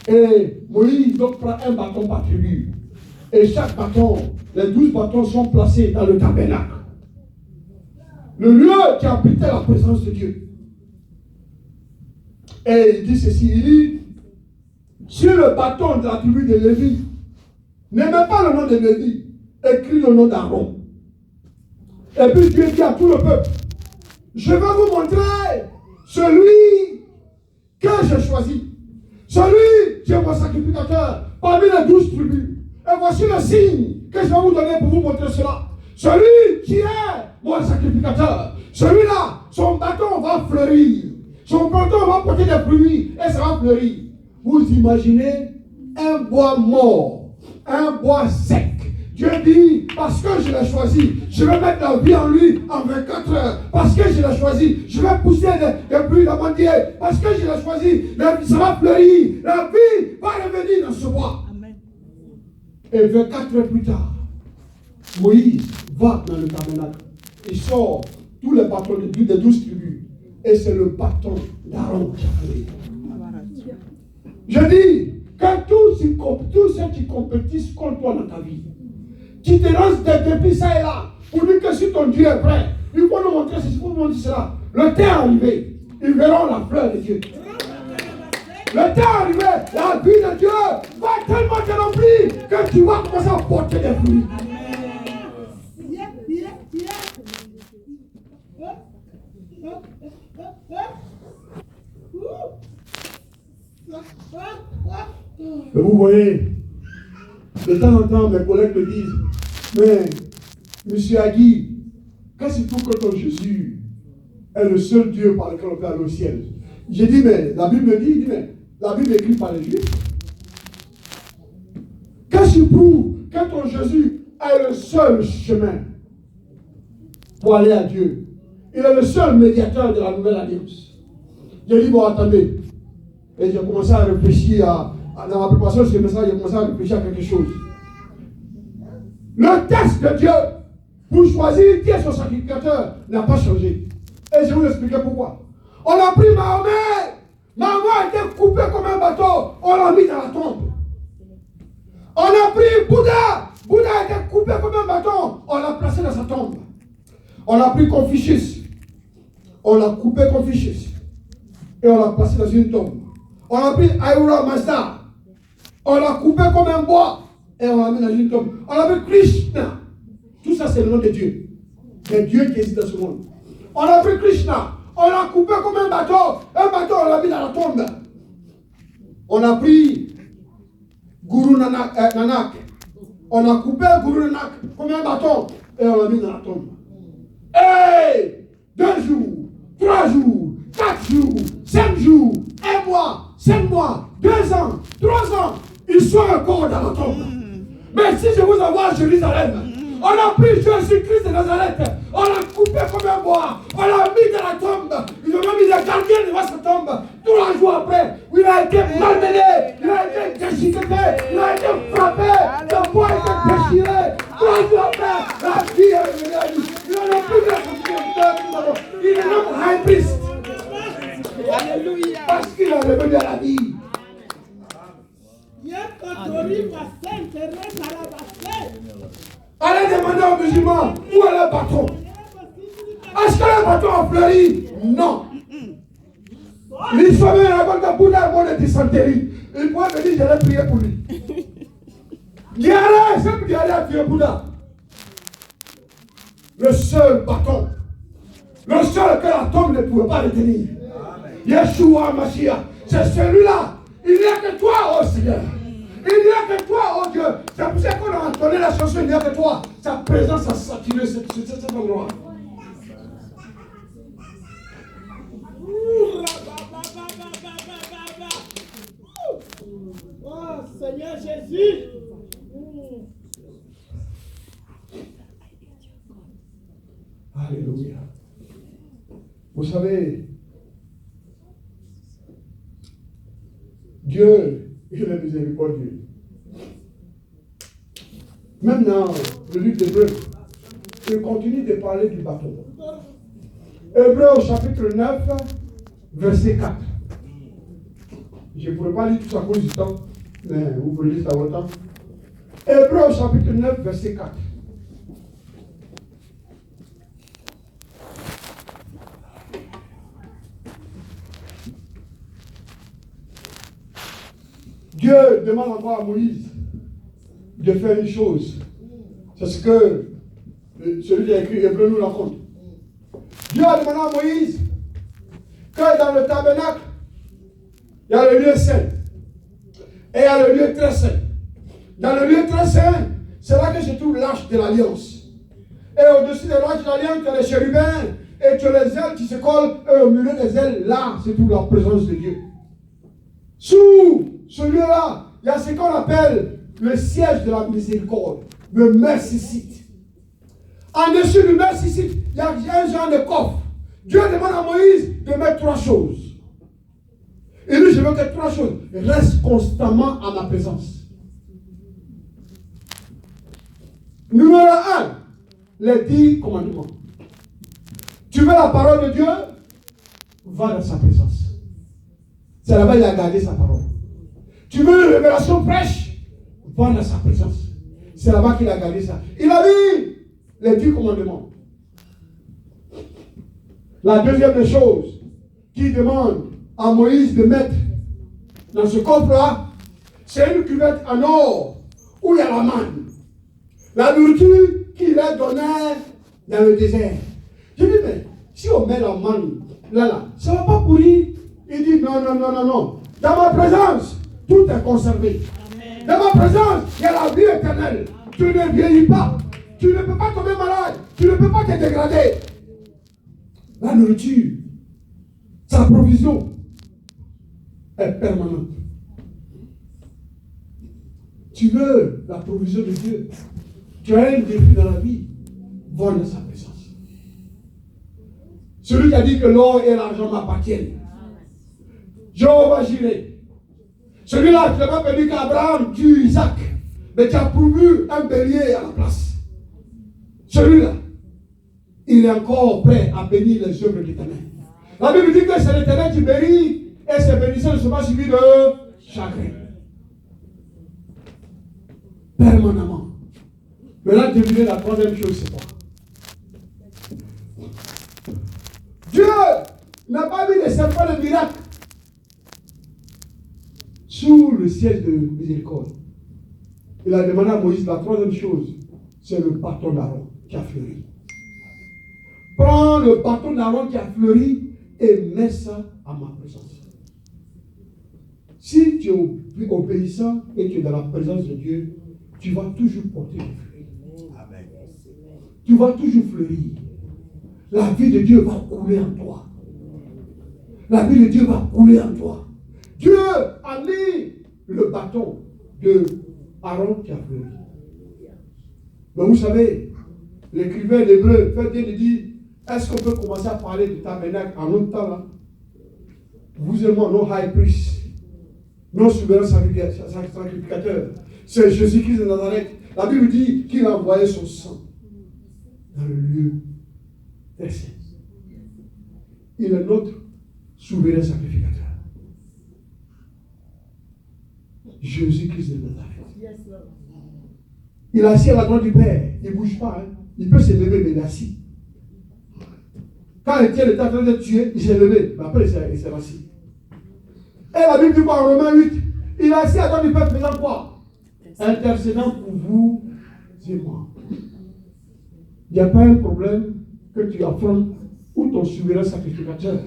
Et Moïse donc prend un bâton par tribu. Et chaque bâton, les 12 bâtons sont placés dans le tabernacle. Le lieu qui abritait la présence de Dieu. Et il dit ceci, il dit, sur le bâton de la tribu de Lévi, ne mets pas le nom de Lévi, écris le nom d'Aaron. Et puis Dieu dit à tout le peuple, je vais vous montrer celui que j'ai choisi. Celui qui est mon sacrificateur parmi les 12 tribus. Et voici le signe que je vais vous donner pour vous montrer cela. Celui qui est mon sacrificateur. Celui-là, son bâton va fleurir. Son bâton va porter des fruits et ça va fleurir. Vous imaginez un bois mort, un bois sec. Dieu dit, parce que je l'ai choisi, je vais mettre la vie en lui en 24 heures. Parce que je l'ai choisi, je vais pousser des pluies d'amandier. Parce que je l'ai choisi, ça va fleurir. La vie va revenir dans ce bois. Amen. Et 24 heures plus tard, Moïse va dans le tabernacle. Il sort tous les bâtons des 12 tribus. Et c'est le bâton d'Aaron qui a fleuri. Je dis que tous ceux qui compétissent contre toi dans ta vie, qui te lancent des défis ça et là, pour dire que si ton Dieu est prêt, il faut nous montrer ceci, il faut nous montrer cela. Le temps est arrivé, ils verront la fleur de Dieu. Le temps est arrivé, la vie de Dieu va tellement te remplir que tu vas commencer à porter des fruits. Et vous voyez, de temps en temps, mes collègues me disent, mais, monsieur Agui, qu'est-ce qu'il faut que ton Jésus est le seul Dieu par lequel on peut aller au ciel? J'ai dit, mais la Bible dit, mais la Bible écrit par les Juifs. Qu'est-ce qui prouve que ton Jésus est le seul chemin pour aller à Dieu? Il est le seul médiateur de la nouvelle alliance. J'ai dit, bon, attendez. Et j'ai commencé à réfléchir dans ma préparation de ce message, j'ai commencé à réfléchir à quelque chose. Le test de Dieu pour choisir qui est son sacrificateur n'a pas changé. Et je vais vous expliquer pourquoi. On a pris Mahomet. Mahomet a été coupé comme un bateau. On l'a mis dans la tombe. On a pris Bouddha. Bouddha a été coupé comme un bâton. On l'a placé dans sa tombe. On a pris Confucius. On l'a coupé Confucius. Et on l'a placé dans une tombe. On a pris Ahura Mazda. On l'a coupé comme un bois. Et on l'a mis dans une tombe. On a pris Krishna. Tout ça, c'est le nom de Dieu. C'est Dieu qui existe dans ce monde. On a pris Krishna. On l'a coupé comme un bateau. Un bateau, on l'a mis dans la tombe. On a pris Guru Nanak. On a coupé Guru Nanak comme un bâton. Et on l'a mis dans la tombe. Et 2 jours, 3 jours, 4 jours, 5 jours, 1 mois, 5 mois, 2 ans, 3 ans, ils sont encore dans la tombe. Mais si je vous envoie à Jérusalem, on a pris Jésus-Christ de Nazareth, on l'a coupé comme un bois, on l'a mis dans la tombe, ils ont mis des gardiens devant sa tombe. 3 jours après, il a été malmené, il a été déchiqueté, il a été frappé, le bois a été déchiré. 3 jours après, la vie est revenue à lui. Il n'en a plus de la sacrificateur, il est notre high priest. Alléluia. Parce qu'il est revenu à la vie. Allez demander aux musulmans où est le bâton. Est-ce que le bâton a fleuri? Non. L'Islam raconte que Bouddha est mort de dysenterie. Il pourrait me dire j'allais prier pour lui. Diarrhée, c'est Diarrhée a tué Bouddha. Le seul bâton. Le seul que la tombe ne pouvait pas retenir. Yeshua Mashiach. C'est celui-là. Il n'y a que toi, oh Seigneur. Il n'y a que toi, oh Dieu. C'est pour ça qu'on a entonné la chanson, il n'y a que toi. Sa présence a saturé cet endroit. Oh Seigneur Jésus. Alléluia. Vous savez, Dieu, il est miséricordieux. Même dans le livre d'Hébreux, il continue de parler du bâton. Hébreux au chapitre 9, verset 4. Je ne pourrais pas lire tout ça à cause du temps, mais vous pouvez lire ça à votre temps. Hébreux chapitre 9, verset 4. Dieu demande encore à Moïse de faire une chose. C'est ce que celui qui a écrit Hébreux nous raconte. Dieu a demandé à Moïse que dans le tabernacle, il y a le lieu saint. Et il y a le lieu très saint. Dans le lieu très saint, c'est là que se trouve l'arche de l'alliance. Et au-dessus de l'arche de l'alliance, tu as les chérubins et tu as les ailes qui se collent. Et au milieu des ailes, là, se trouve la présence de Dieu. Sous ce lieu-là, il y a ce qu'on appelle le siège de la miséricorde, le mercy seat. En dessus du mercy seat, il y a un genre de coffre. Dieu demande à Moïse de mettre 3 choses. Et lui, je veux que 3 choses. Reste constamment à ma présence. Numéro 1, les 10 commandements. Tu veux la parole de Dieu? Va dans sa présence. C'est là-bas qu'il a gardé sa parole. Tu veux une révélation fraîche? Va dans sa présence. C'est là-bas qu'il a gardé ça. Il a dit les 10 commandements. La deuxième des choses qu'il demande à Moïse de mettre dans ce coffre-là, c'est une cuvette en or où il y a la manne. La nourriture qu'il a donnée dans le désert. Je dis, mais si on met la manne là, ça ne va pas pourrir. Il dit, non. Dans ma présence, tout est conservé. Amen. Dans ma présence, il y a la vie éternelle. Tu ne vieillis pas. Tu ne peux pas tomber malade. Tu ne peux pas te dégrader. La nourriture, sa provision est permanente. Tu veux la provision de Dieu. Tu as un défi dans la vie. Va dans sa présence. Celui qui a dit que l'or et l'argent m'appartiennent. Jéhovah Jireh. Celui-là qui n'a pas permis qu'Abraham tue Isaac, mais qui a pourvu un bélier à la place. Celui-là, il est encore prêt à bénir les œuvres de l'Éternel. La Bible dit que c'est l'Éternel qui bénit, et ses bénédictions ne sont pas suivies de chagrin. Permanemment. Maintenant, devinez la troisième chose, c'est quoi? Dieu n'a pas mis des serpents de miracle sous le siège de miséricorde. Il a demandé à Moïse la troisième chose, c'est le bâton d'Aaron qui a fleuri. Prends le bâton d'Aaron qui a fleuri et mets ça à ma présence. Si tu es obéissant et tu es dans la présence de Dieu, tu vas toujours porter des fruits. Amen. Tu vas toujours fleurir. La vie de Dieu va couler en toi. La vie de Dieu va couler en toi. Dieu a mis le bâton de Aaron qui a fleuri. Mais vous savez, l'écrivain d'Hébreux fait dit, est-ce qu'on peut commencer à parler du tabernacle en autre temps là? Vous et moi, nos high priests, nos souverains sacrificateurs, c'est Jésus-Christ de Nazareth. La Bible dit qu'il a envoyé son sang dans le lieu très saint. Il est notre souverain sacrificateur. Jésus-Christ de Nazareth. Il est assis à la droite du Père. Il ne bouge pas. Hein. Il peut se lever, mais il est assis. Quand Étienne était en train de tuer, il s'est levé. Mais après, il s'est assis. Et la Bible dit quoi en Romains 8? Il est assis à la droite du Père faisant quoi? Intercédant pour vous et moi. Il n'y a pas un problème que tu affrontes où ton souverain sacrificateur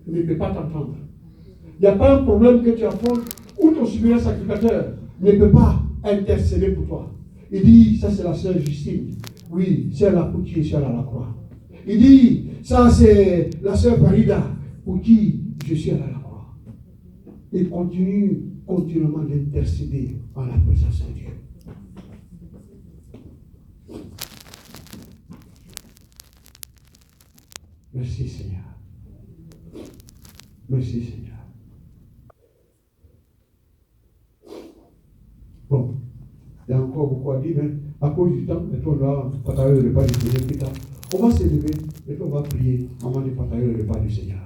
ne peut pas t'entendre. Il n'y a pas un problème que tu affrontes où ton souverain sacrificateur ne peut pas intercéder pour toi. Il dit, ça c'est la sœur Justine. Oui, c'est la pour qui est seule à la croix. Il dit, ça c'est la sœur Farida pour qui je suis à la croix. Il continue continuellement d'intercéder en la présence de Dieu. Merci Seigneur. Merci Seigneur. Bon, il y a encore beaucoup à dire, mais à cause du temps, et on doit partager le repas du Seigneur plus tard. On va se lever et on va prier avant de partager le repas du Seigneur.